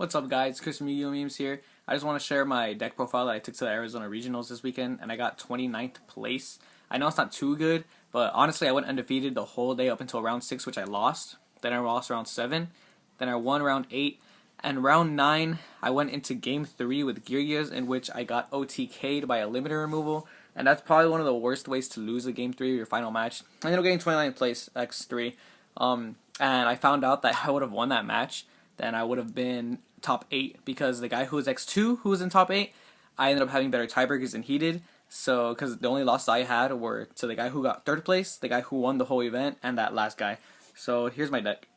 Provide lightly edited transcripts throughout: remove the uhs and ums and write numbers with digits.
What's up, guys? Chris from Yu-Gi-Oh! Memes here. I just want to share my deck profile that I took to the Arizona Regionals this weekend, and I got 29th place. I know it's not too good, but honestly, I went undefeated the whole day up until round 6, which I lost. Then I lost round 7. Then I won round 8. And round 9, I went into game 3 with Gyrias, in which I got OTK'd by a limiter removal. And that's probably one of the worst ways to lose a game 3 of your final match. I ended up getting 29th place, X3. And I found out that I would have won that match. Then I would have been top 8 because the guy who was X2, who was in top 8, I ended up having better tiebreakers than he did. So, because the only losses I had were to the guy who got 3rd place, the guy who won the whole event, and that last guy. So, here's my deck.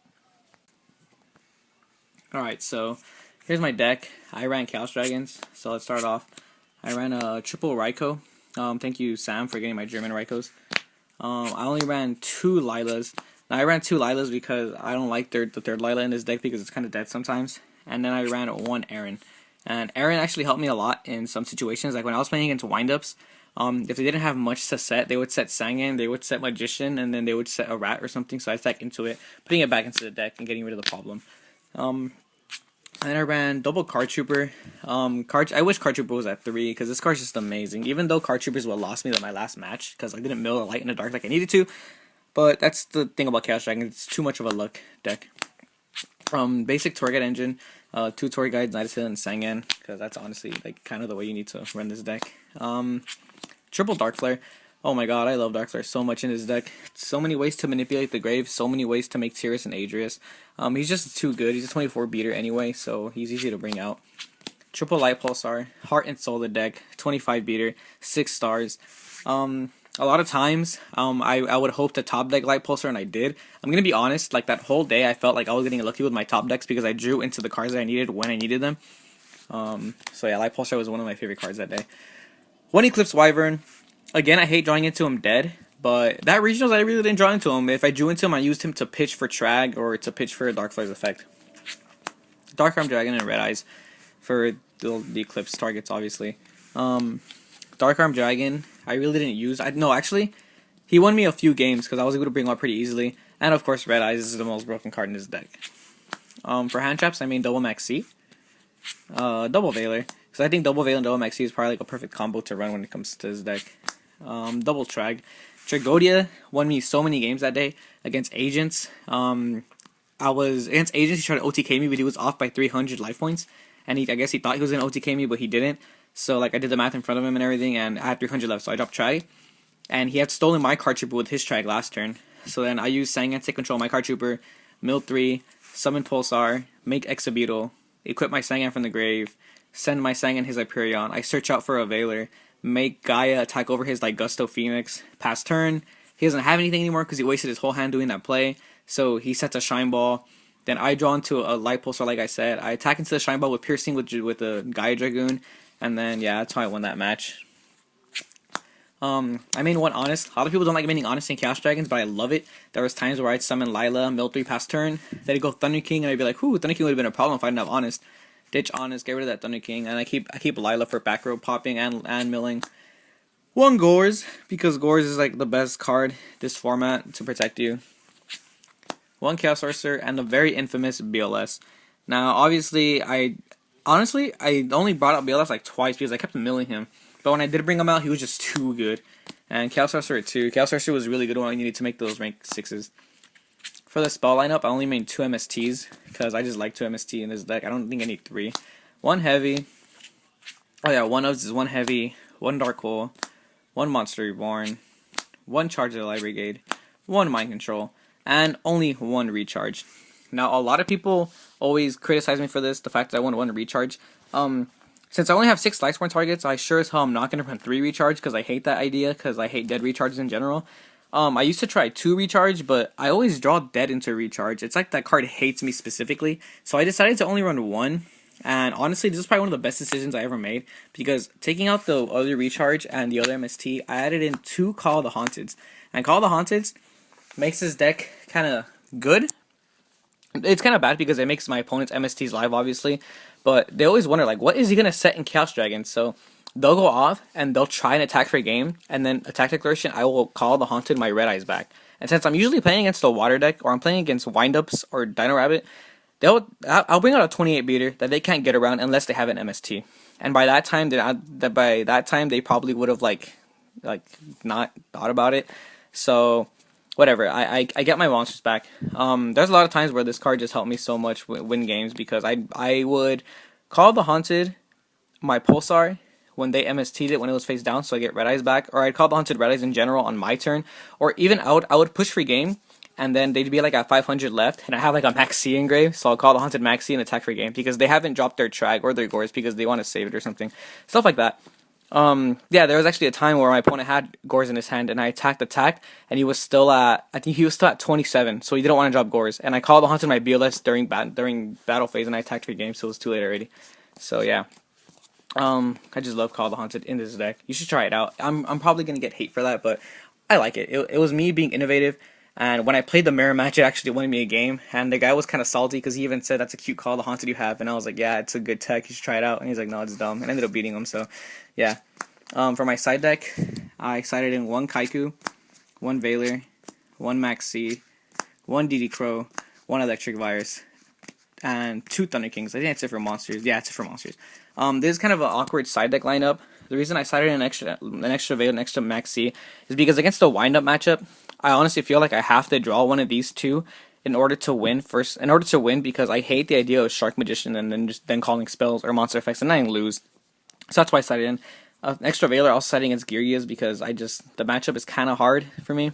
Alright, so here's my deck. I ran Chaos Dragons, so let's start off. I ran a triple Raikou. Thank you, Sam, for getting my German Raikous. I only ran 2 Lilas. Now, I ran 2 Lilas because I don't like the third Lila in this deck because it's kind of dead sometimes. And then I ran 1 Aaron. And Aaron actually helped me a lot in some situations. Like when I was playing against windups, if they didn't have much to set, they would set Sangan, they would set Magician, and then they would set a Rat or something. So I stack into it, putting it back into the deck and getting rid of the problem. And then I ran double Card Trooper. I wish Card Trooper was at 3 because this card's just amazing. Even though Card Troopers would have lost me in my last match because I didn't mill a light in the dark like I needed to. But that's the thing about Chaos Dragon. It's too much of a luck deck. Basic Torghast engine, 2 Torghast, Nidasil, and Sangan, because that's honestly like kind of the way you need to run this deck. Triple Dark Flare. Oh my god, I love Dark Flare so much in this deck. So many ways to manipulate the grave, so many ways to make Tiras and Adrius. He's just too good. He's a 24 beater anyway, so he's easy to bring out. Triple Light Pulsar, Heart and Soul the deck, 25 beater, 6 stars. A lot of times, I would hope to top deck Light Pulsar, and I did. I'm going to be honest, like that whole day, I felt like I was getting lucky with my top decks because I drew into the cards that I needed when I needed them. So yeah, Light Pulsar was one of my favorite cards that day. 1 Eclipse Wyvern. Again, I hate drawing into him dead, but that Regionals, I really didn't draw into him. If I drew into him, I used him to pitch for Trag or to pitch for Dark Flare's effect. Dark Arm Dragon and Red Eyes for the Eclipse targets, obviously. Dark Arm Dragon, I really didn't use. Actually, he won me a few games because I was able to bring him up pretty easily. And of course, Red Eyes is the most broken card in this deck. For hand traps, I mean Double Max C, Double Veiler, because I think Double Veiler and Double Max C is probably like a perfect combo to run when it comes to this deck. Double Trag, Tragodia won me so many games that day against Agents. I was against Agents. He tried to OTK me, but he was off by 300 life points, and I guess he thought he was gonna OTK me, but he didn't. So like I did the math in front of him and everything, and I had 300 left, so I dropped Trag. And he had stolen my Card Trooper with his Trag last turn. So then I used Sangan to control my Card Trooper, mill 3, summon Pulsar, make Exabeetle, equip my Sangan from the grave, send my Sangan his Hyperion, I search out for a Veiler, make Gaia attack over his like Gusto Phoenix, pass turn. He doesn't have anything anymore because he wasted his whole hand doing that play. So he sets a Shine Ball. Then I draw into a Light Pulsar like I said. I attack into the Shine Ball with Piercing with a Gaia Dragoon. And then, yeah, that's how I won that match. I made 1 Honest. A lot of people don't like maining Honest in Chaos Dragons, but I love it. There was times where I'd summon Lila, mill 3 past turn. Then I'd go Thunder King, and I'd be like, "Ooh, Thunder King would have been a problem if I didn't have Honest." Ditch Honest, get rid of that Thunder King, and I keep Lila for back row popping and milling. 1 Gores, because Gores is like the best card this format to protect you. 1 Chaos Sorcerer, and the very infamous BLS. Now, obviously, I only brought up BLS like twice because I kept milling him. But when I did bring him out, he was just too good. And Chaos Sorcerer too. Chaos Sorcerer was really good when I needed to make those rank 6s. For the spell lineup, I only made 2 MSTs because I just like 2 MST in this deck. I don't think I need 3. 1 Heavy. Oh yeah, 1 of is 1 Heavy, 1 Dark Hole, 1 Monster Reborn, 1 Charge of the Light Brigade, 1 Mind Control, and only 1 Recharge. Now, a lot of people always criticize me for this, the fact that I want 1 Recharge. Since I only have 6 Lightsworn targets, I sure as hell am not going to run 3 Recharge, because I hate that idea, because I hate dead Recharges in general. I used to try 2 Recharge, but I always draw dead into Recharge. It's like that card hates me specifically, so I decided to only run 1. And honestly, this is probably one of the best decisions I ever made, because taking out the other Recharge and the other MST, I added in 2 Call of the Haunteds. And Call of the Haunteds makes this deck kind of good. It's kind of bad because it makes my opponent's MSTs live, obviously. But they always wonder, like, what is he going to set in Chaos Dragons? So they'll go off, and they'll try and attack for a game. And then attack declaration, I will call the Haunted my Red Eyes back. And since I'm usually playing against the Water deck, or I'm playing against Windups or Dino Rabbit, I'll bring out a 28 beater that they can't get around unless they have an MST. And by that time, they probably would have like not thought about it. So whatever, I get my monsters back. There's a lot of times where this card just helped me so much win games because I would call the Haunted my Pulsar when they MST'd it when it was face down, so I get Red Eyes back, or I'd call the Haunted Red Eyes in general on my turn, or even I would push free game, and then they'd be like at 500 left, and I have like a Max C engraved, so I'll call the Haunted Max C and attack free game because they haven't dropped their Trag or their Gores because they want to save it or something, stuff like that. Yeah, there was actually a time where my opponent had Gores in his hand, and I attacked, and he was still at, I think he was still at 27, so he didn't want to drop Gores, and I called the Haunted my BLS during battle phase, and I attacked free game, so it was too late already. So yeah. I just love Call the Haunted in this deck. You should try it out. I'm probably gonna get hate for that, but I like it. It was me being innovative, and when I played the mirror match, it actually won me a game. And the guy was kind of salty because he even said, "That's a cute Call the Haunted you have," and I was like, "Yeah, it's a good tech. You should try it out." And he's like, "No, it's dumb," and I ended up beating him. So, yeah. For my side deck, I sided in one Kaiku, one Veiler, one Max C, one DD Crow, one Electric Virus, and two Thunder Kings. I think it's it for monsters. Yeah, it's it for monsters. This is kind of an awkward side deck lineup. The reason I sided an extra Veil and extra Max C is because against a wind-up matchup, I honestly feel like I have to draw one of these two in order to win first. In order to win, because I hate the idea of Shark Magician and then calling spells or monster effects and then lose. So that's why I sided in. An extra Veiler also siding against Gyrias because the matchup is kind of hard for me.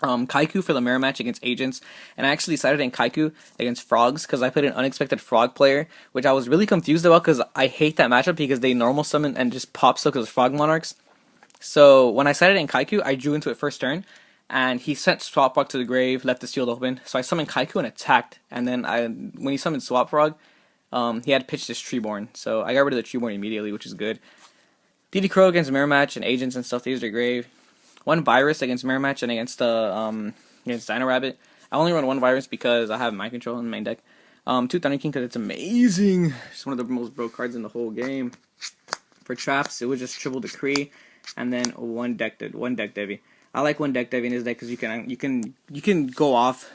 Kaiku for the mirror match against agents, and I actually sided in Kaiku against frogs because I put an unexpected frog player, which I was really confused about because I hate that matchup because they normal summon and just pop stuff as frog monarchs. So when I sided in Kaiku, I drew into it first turn, and he sent Swap Frog to the grave, left the shield open, so I summoned Kaiku and attacked, and then when he summoned Swap Frog, he had pitched this Treeborn, so I got rid of the Treeborn immediately, which is good. DD Crow against mirror match and agents and stuff, they used their grave. One Virus against Mirror Match and against Dino Rabbit. I only run one Virus because I have Mind Control in the main deck. Two Thunder King because it's amazing. It's one of the most broke cards in the whole game. For traps, it was just Triple Decree and then one deck Devi. I like one deck Devi in this deck because you can go off.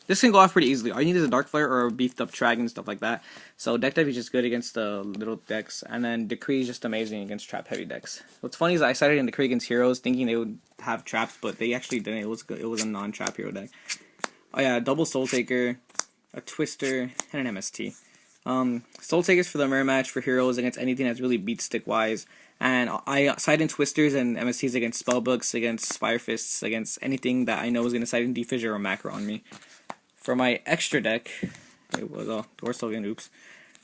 This can go off pretty easily. All you need is a Dark Flare or a beefed up Trag and stuff like that. So deck Devi is just good against the little decks, and then Decree is just amazing against trap heavy decks. What's funny is I sided in Decree against heroes, thinking they would have traps, but they actually didn't. It was good. It was a non-trap hero deck. Oh yeah, double Soul Taker, a Twister, and an MST. Soul Takers for the mirror match for heroes against anything that's really beat stick wise. And I side in Twisters and MSTs against Spellbooks, against Fire Fists, against anything that I know is going to side in D-Fissure or Macro on me. For my extra deck, it was Dorslogan, oops.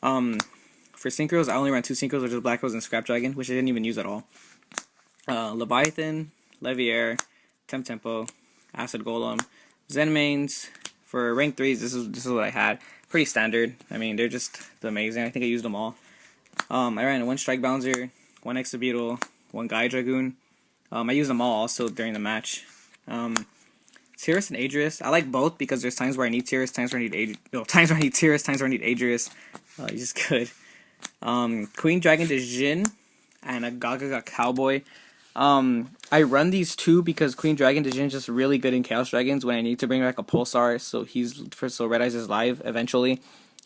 For Synchros, I only ran two Synchros, which is Black Rose and Scrap Dragon, which I didn't even use at all. Leviathan, Leviair, Tempo, Acid Golem, Zen Mains. For rank 3s, this is what I had. Pretty standard. I mean, they're just amazing. I think I used them all. I ran one Strike Bouncer, one Exobeetle, one Gaia Dragoon. I used them all also during the match. Tiras and Adrius. I like both because there's times where I need Tiras, times where I need times where I need Tiras, times where I need Adrius. He's just good. Queen Dragon to Jin and a Gaga Cowboy. I run these two because Queen Dragon to Jin is just really good in Chaos Dragons when I need to bring back a Pulsar, so Red Eyes is live eventually.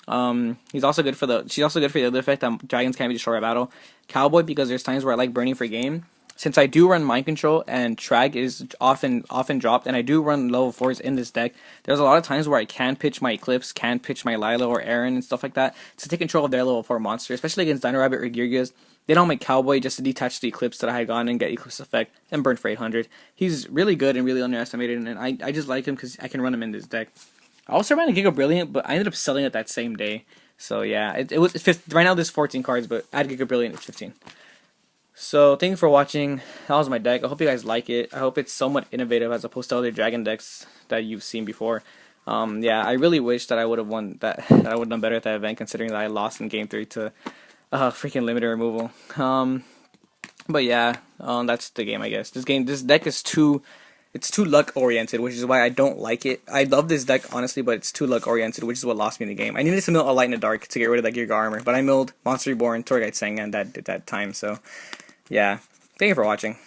She's also good for the other effect that dragons can't be destroyed by battle. Cowboy because there's times where I like burning for game. Since I do run Mind Control and Trag is often dropped, and I do run level 4s in this deck, there's a lot of times where I can pitch my Eclipse, can pitch my Lilo or Aaron and stuff like that to take control of their level 4 monster, especially against Dino Rabbit or Gyrias. They don't make Cowboy just to detach the Eclipse that I had gone and get Eclipse effect and burn for 800. He's really good and really underestimated, and I just like him because I can run him in this deck. I also ran a Giga Brilliant, but I ended up selling it that same day. So yeah, right now there's 14 cards, but add Giga Brilliant, it's 15. So, thank you for watching. That was my deck. I hope you guys like it. I hope it's somewhat innovative as opposed to other dragon decks that you've seen before. Yeah, I really wish that I would have won that I would have done better at that event, considering that I lost in Game 3 to freaking limited removal. But yeah, that's the game, I guess. This deck is too luck oriented, which is why I don't like it. I love this deck honestly, but it's too luck oriented, which is what lost me in the game. I needed to mill a Light in the Dark to get rid of that Giga Armor, but I milled Monster Reborn, Torghast Sengan that time. So yeah, thank you for watching.